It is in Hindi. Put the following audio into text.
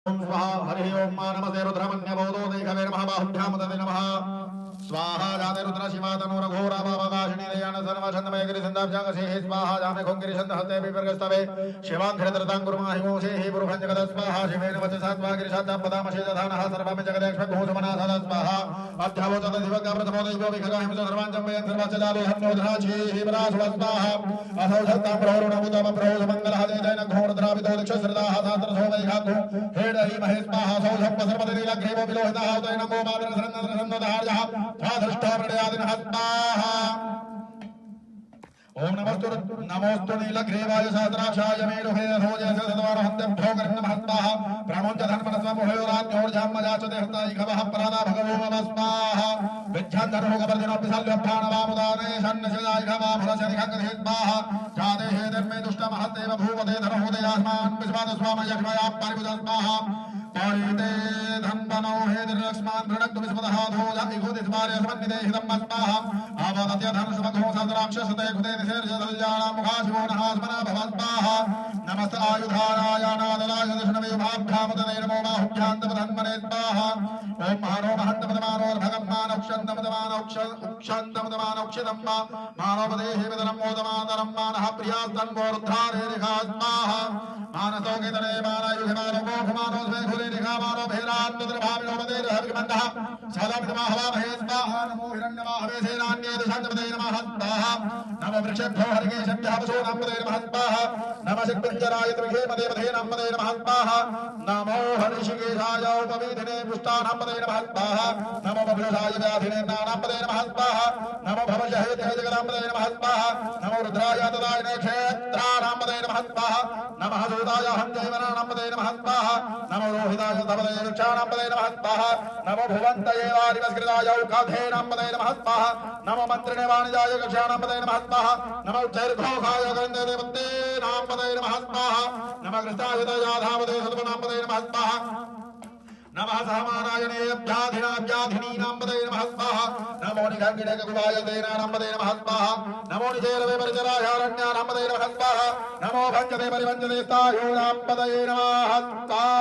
स्वाहा हरि ओम नमस्ते रुद्रमन्यबोधो देववे नमः बाहुभ्यां तदे नमः स्वाहा जाते रुद्र शिवा तनूर घोरा बाबागाशिनी दयान सर्व छंदमय गिरि संदाभ्यां से स्वाहा जामे खोंगिरि छंद हते विपर्गस्तवे शिवांघ्रतरतां गुरुमाहिमो से हे पुरुषं जगद स्वाहा शिवेन वचसा त्वा गिरि शांतां पदामशे दधानः सर्वं जगदेक्ष्म घोषमना सदा स्वाहा अध्यावो तद दिवगा प्रथमो दैवो विखगाहिं सर्वांचं वयं सर्वाचलालो हन्नोधराची हे वरासु स्वाहा असौ सत्तां प्रहोरुणमुतम प्रहोज मंगलः जयन घोरद्रावितो दक्ष श्रदाः सात्र सोमैघाघो हेडहि महेश स्वाहा सौ सप्प सर्वदिनि लग्रेवो विलोहितः उदयन गो मादर सरन्नद्र सन्नोदहार्यः स्वाहा ओम नमोस्तु नीलग्रीवाय सहस्राक्षाय मेरुहे रोजय सदवारहन्तेभ्यो कर्णमः स्वाहा ब्रह्मञ्च धन्मनस्वमुहयोराज्ञोर्जाम्मजाचते हस्ताय खवः परादा भगवो नमः स्वाहा विच्छन्दरोगवर्जनोऽपिसल्यभाणवामुदाने शन्नशदाय खवा फलशनिखङ्गधे स्वाहा जाते हे धर्मे दुष्टमहत्तेव भूपते धनहोदयास्मान् विस्वादस्वामयक्ष्मया परिबुध स्वाहा परिते धन्वनो हे निर्लक्ष्मान् प्रणक्तु विस्मदः धोजति घोदिस्मार्य समन्विते हितं स्वाहा आवदत्य धनुषमघो सदराक्षसते घुते निसेर्जदल्याणां मुखाशिवो नः स्मना भवस्वाहा नमस्त आयुधाराय नादराय दशनवे भाभ्यामुदने नमो बाहुभ्यान्तमधन्मने स्वाहा ॐ महानो महन्तमदमानोर्भगन्मानौक्षन्तमदमानौक्षितं मानवदेहे विदनं मोदमादरं मानः प्रियास्तन्वो रुद्रारे रेखा स्वाहा मानसो केतने मानायुधे मानवो भुमानोस्मे खुले रेखा मानो भेरान्नुद्रभाविनो मदेरः विमन्दः सदामिदमाहवा महे स्वाहा नमो हिरण्यमाहवे सेनान्ये दशान्तपदे नमः स्वाहा नमो वृक्षेभ्यो हरिकेशभ्यः वसो नमपदे नमः स्वाहा नमः शक्तिञ्जराय त्रिखेमदेवधे नमपदे नमः स्वाहा नमो हरिषिकेशाय उपवीधिने पुष्टानमपदे नमः स्वाहा नमो बभ्रषाय व्याधिने नानमपदे नमः स्वाहा नमो भवजहेते जगदामपदे नमः स्वाहा नमो रुद्राय तदायने क्षेत्रानामपदे नमः स्वाहा नमः सूताय हंजैवनामपदे नमः स्वाहा नमो रोहिताय तपदे वृक्षाणामपदे नमः स्वाहा नमो भुवन्तये वारिवस्कृताय उखाधे नामपदे नमः स्वाहा नमो मन्त्रिणे वाणिजाय कक्षाणामपदे नमः स्वाहा नमो उच्चैर्घोषाय गन्धे देवते नामपदे नमः स्वाहा नमः कृष्णाय दयाधामपदे सद्मनामपदे नमः स्वाहा नमः सहमानायनेभ्याधिनाभ्याधिनी नामपदे नमः स्वाहा नमो निखङ्गिणकुवाय देनानामपदे नमः स्वाहा नमो निचेरवे परिचरायारण्यानामपदे नमः स्वाहा नमो भञ्जते परिभञ्जते स्थायो नामपदे नमः स्वाहा।